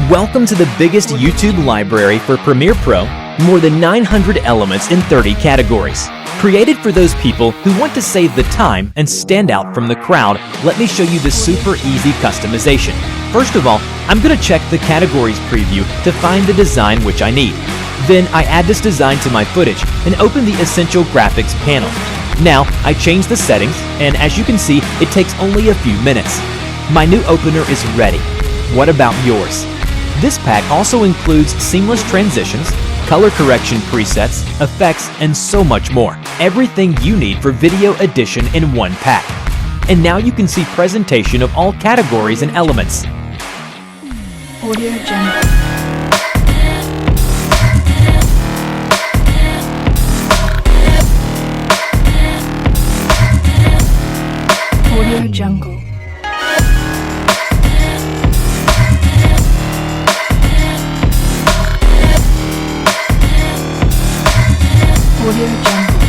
Welcome to the biggest YouTube library for Premiere Pro, more than 900 elements in 30 categories. Created for those people who want to save the time and stand out from the crowd, let me show you the super easy customization. First of all, I'm going to check the categories preview to find the design which I need. Then I add this design to my footage and open the Essential Graphics panel. Now I change the settings, and as you can see, it takes only a few minutes. My new opener is ready. What about yours? This pack also includes seamless transitions, color correction presets, effects, and so much more. Everything you need for video edition in one pack. And now you can see presentation of all categories and elements. Audio Jungle. Audio Jungle. Audio Jungle.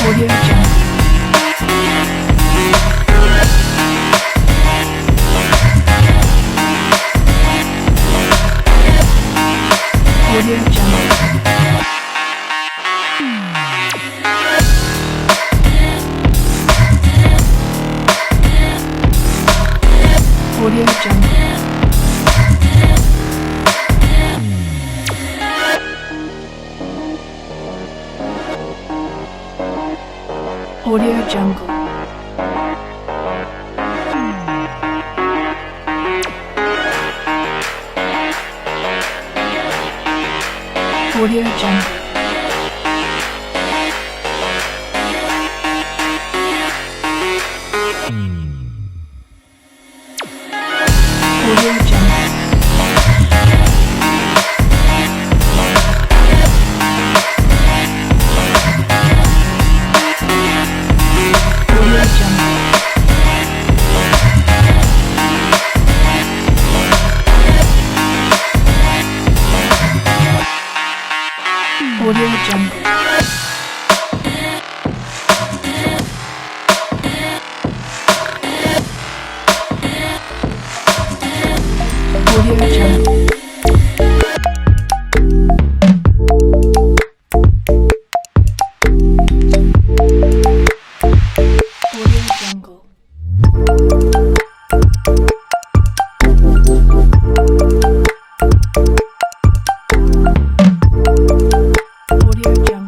Audio Jungle. Audio Jungle. Audio Jungle. Audio Jungle. Audio Jungle. Audio Jungle. Audio Jungle. Audio Jungle. Audio Jungle. Audio Jungle. Audio Jungle.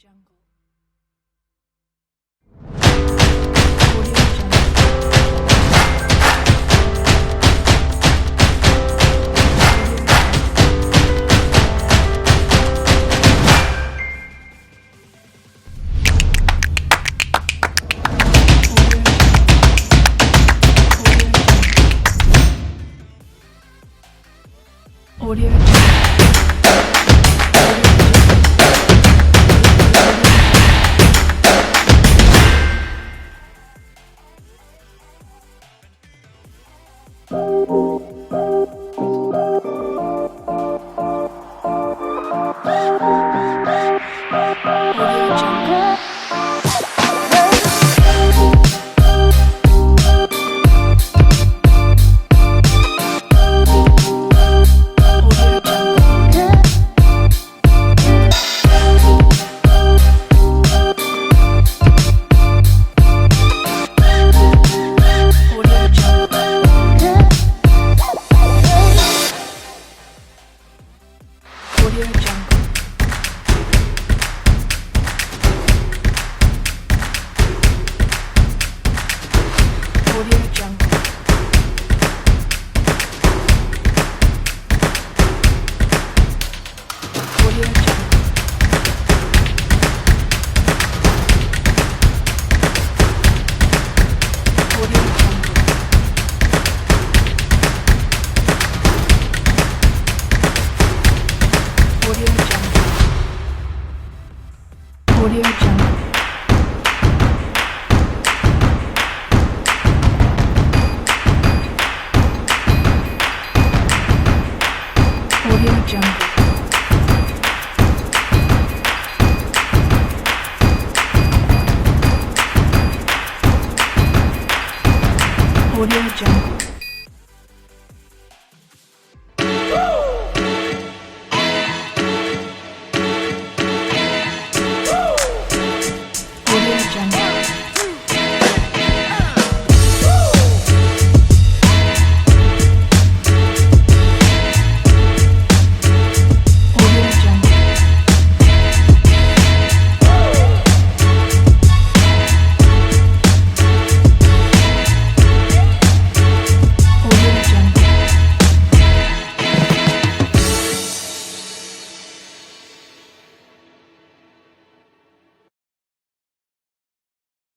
Jungle. Audio Jungle. Audio Audio Jungle. Audio Jungle. Audio Jungle. Audio Jungle. Audio Jungle. Audio Jungle. Audio Jungle. Audio Jungle. Audio Jungle. Audio Jungle. Audio Jungle.